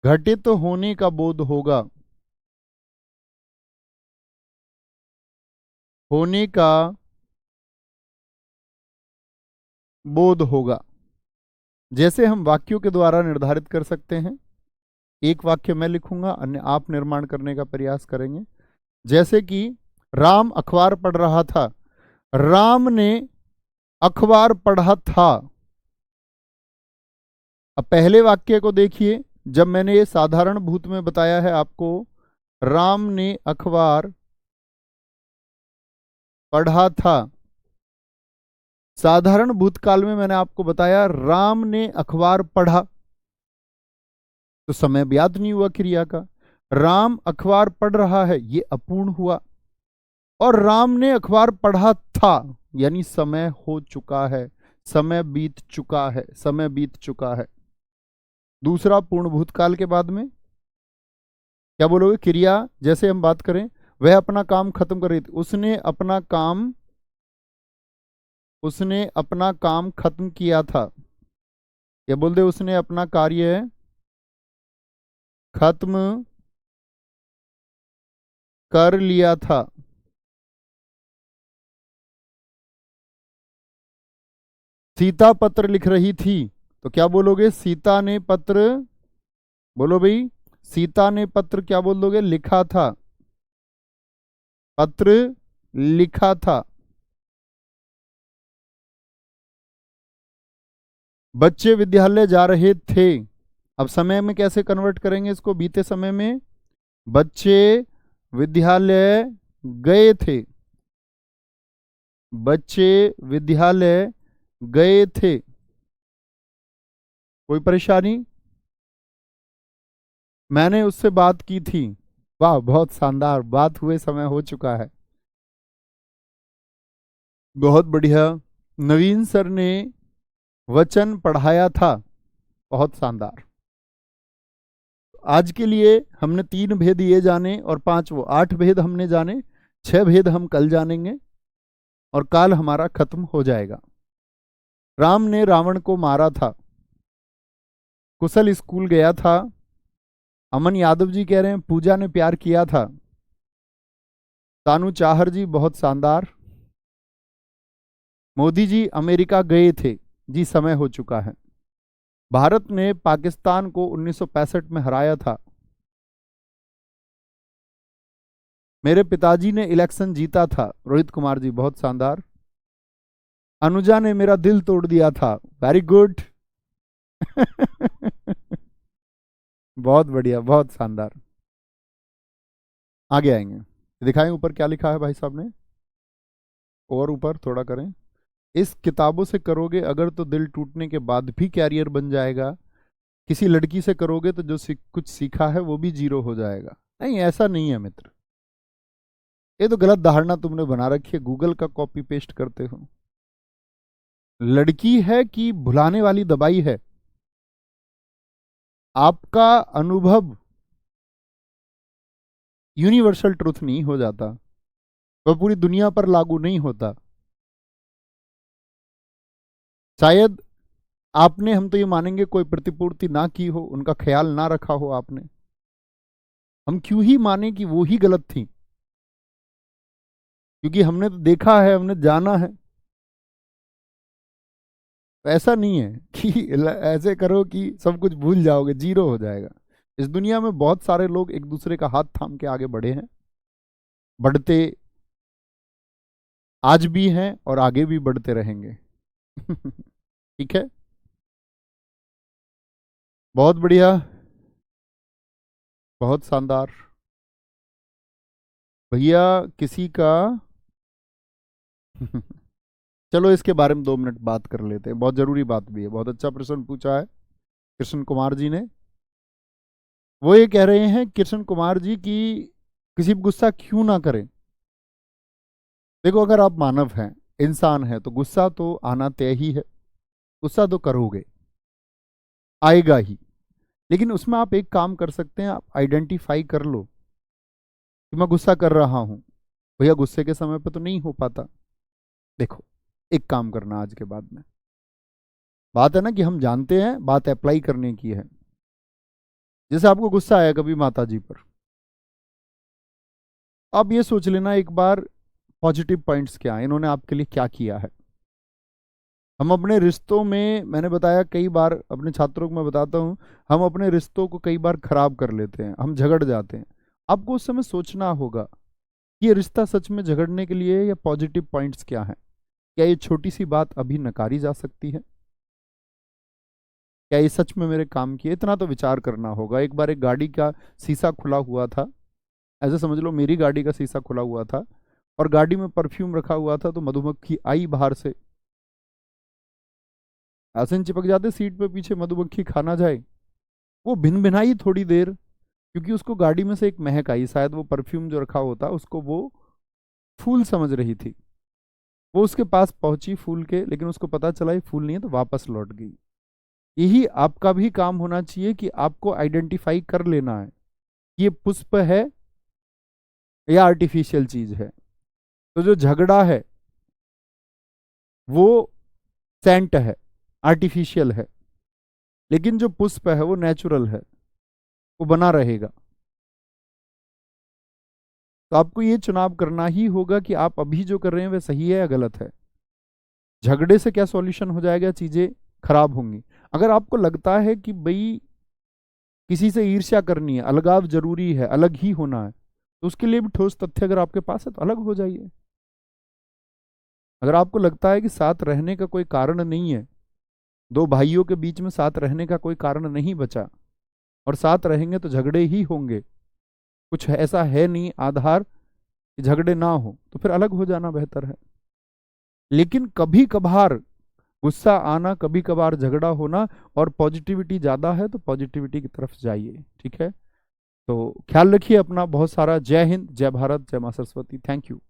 घटित होने का बोध होगा। होने का बोध होगा। जैसे हम वाक्यों के द्वारा निर्धारित कर सकते हैं। एक वाक्य मैं लिखूंगा, अन्य आप निर्माण करने का प्रयास करेंगे। जैसे कि राम अखबार पढ़ रहा था, राम ने अखबार पढ़ा था। अब पहले वाक्य को देखिए, जब मैंने ये साधारण भूत में बताया है आपको, राम ने अखबार पढ़ा था। साधारण भूतकाल में मैंने आपको बताया राम ने अखबार पढ़ा, तो समय ज्ञात नहीं हुआ क्रिया का। राम अखबार पढ़ रहा है, ये अपूर्ण हुआ। और राम ने अखबार पढ़ा था, यानी समय हो चुका है, समय बीत चुका है, समय बीत चुका है। दूसरा पूर्ण भूतकाल के बाद में क्या बोलोगे? क्रिया जैसे हम बात करें, वह अपना काम खत्म कर रही थी, उसने अपना काम खत्म किया था। या बोल दे उसने अपना कार्य खत्म कर लिया था। सीता पत्र लिख रही थी, तो क्या बोलोगे? सीता ने पत्र, बोलो भाई, सीता ने पत्र क्या बोल दोगे? लिखा था, पत्र लिखा था। बच्चे विद्यालय जा रहे थे, अब समय में कैसे कन्वर्ट करेंगे इसको? बीते समय में, बच्चे विद्यालय गए थे, बच्चे विद्यालय गए थे। कोई परेशानी? मैंने उससे बात की थी। वाह, बहुत शानदार, बात हुए समय हो चुका है, बहुत बढ़िया। नवीन सर ने वचन पढ़ाया था, बहुत शानदार। आज के लिए हमने 3 भेद ये जाने और 5 वो, 8 भेद हमने जाने। 6 भेद हम कल जानेंगे और काल हमारा खत्म हो जाएगा। राम ने रावण को मारा था। कुशल स्कूल गया था। अमन यादव जी कह रहे हैं पूजा ने प्यार किया था। तानू चाहर जी बहुत शानदार। मोदी जी अमेरिका गए थे, जी समय हो चुका है। भारत ने पाकिस्तान को 1965 में हराया था। मेरे पिताजी ने इलेक्शन जीता था, रोहित कुमार जी बहुत शानदार। अनुजा ने मेरा दिल तोड़ दिया था, वेरी गुड। बहुत बढ़िया, बहुत शानदार। आगे आएंगे, दिखाएं ऊपर क्या लिखा है भाई साहब ने, और ऊपर थोड़ा करें। इस किताबों से करोगे अगर तो दिल टूटने के बाद भी कैरियर बन जाएगा। किसी लड़की से करोगे तो जो कुछ सीखा है वो भी जीरो हो जाएगा। नहीं, ऐसा नहीं है मित्र, ये तो गलत धारणा तुमने बना रखी है, गूगल का कॉपी पेस्ट करते हो। लड़की है कि भुलाने वाली दवाई है, आपका अनुभव यूनिवर्सल ट्रुथ नहीं हो जाता, वह पूरी दुनिया पर लागू नहीं होता। शायद आपने, हम तो ये मानेंगे, कोई प्रतिपूर्ति ना की हो, उनका ख्याल ना रखा हो आपने। हम क्यों ही माने कि वो ही गलत थी? क्योंकि हमने तो देखा है, हमने जाना है। तो ऐसा नहीं है कि ऐसे करो कि सब कुछ भूल जाओगे, जीरो हो जाएगा। इस दुनिया में बहुत सारे लोग एक दूसरे का हाथ थाम के आगे बढ़े हैं, बढ़ते आज भी हैं और आगे भी बढ़ते रहेंगे। ठीक है, बहुत बढ़िया, बहुत शानदार। भैया किसी का चलो इसके बारे में 2 मिनट बात कर लेते हैं, बहुत जरूरी बात भी है। बहुत अच्छा प्रश्न पूछा है कृष्ण कुमार जी ने। वो ये कह रहे हैं कृष्ण कुमार जी की किसी पर गुस्सा क्यों ना करें। देखो, अगर आप मानव हैं, इंसान हैं, तो गुस्सा तो आना तय ही है। गुस्सा तो करोगे, आएगा ही। लेकिन उसमें आप एक काम कर सकते हैं, आप आइडेंटिफाई कर लो कि मैं गुस्सा कर रहा हूं। भैया गुस्से के समय पे तो नहीं हो पाता। देखो, एक काम करना आज के बाद में, बात है ना कि हम जानते हैं, बात अप्लाई करने की है। जैसे आपको गुस्सा आया कभी माता जी पर, आप ये सोच लेना एक बार पॉजिटिव पॉइंट्स क्या हैं, इन्होंने आपके लिए क्या किया है। हम अपने रिश्तों में, मैंने बताया कई बार, अपने छात्रों को मैं बताता हूं, हम अपने रिश्तों को कई बार खराब कर लेते हैं, हम झगड़ जाते हैं। आपको उस समय सोचना होगा कि ये रिश्ता सच में झगड़ने के लिए है या पॉजिटिव पॉइंट्स क्या हैं। क्या ये छोटी सी बात अभी नकारी जा सकती है? क्या ये सच में मेरे काम की है? इतना तो विचार करना होगा। एक बार एक गाड़ी का शीशा खुला हुआ था, ऐसे समझ लो मेरी गाड़ी का शीशा खुला हुआ था, और गाड़ी में परफ्यूम रखा हुआ था। तो मधुमक्खी आई बाहर से, आसन चिपक जाते सीट पे पीछे, मधुमक्खी खाना जाए। वो भिन भिनाई थोड़ी देर, क्योंकि उसको गाड़ी में से एक महक आई, शायद वो परफ्यूम जो रखा होता उसको वो फूल समझ रही थी। वो उसके पास पहुंची फूल के, लेकिन उसको पता चला ये फूल नहीं है, तो वापस लौट गई। यही आपका भी काम होना चाहिए कि आपको आइडेंटिफाई कर लेना है ये पुष्प है या आर्टिफिशियल चीज है। तो जो झगड़ा है वो सेंट है, आर्टिफिशियल है, लेकिन जो पुष्प है वो नेचुरल है, वो बना रहेगा। तो आपको ये चुनाव करना ही होगा कि आप अभी जो कर रहे हैं वह सही है या गलत है। झगड़े से क्या सॉल्यूशन हो जाएगा, चीजें खराब होंगी। अगर आपको लगता है कि भाई किसी से ईर्ष्या करनी है, अलगाव जरूरी है, अलग ही होना है, तो उसके लिए भी ठोस तथ्य अगर आपके पास है तो अलग हो जाइए। अगर आपको लगता है कि साथ रहने का कोई कारण नहीं है, दो भाइयों के बीच में साथ रहने का कोई कारण नहीं बचा, और साथ रहेंगे तो झगड़े ही होंगे, कुछ ऐसा है नहीं आधार कि झगड़े ना हो, तो फिर अलग हो जाना बेहतर है। लेकिन कभी कभार गुस्सा आना, कभी कभार झगड़ा होना, और पॉजिटिविटी ज्यादा है तो पॉजिटिविटी की तरफ जाइए। ठीक है, तो ख्याल रखिए अपना बहुत सारा। जय हिंद, जय भारत, जय मां सरस्वती। Thank you.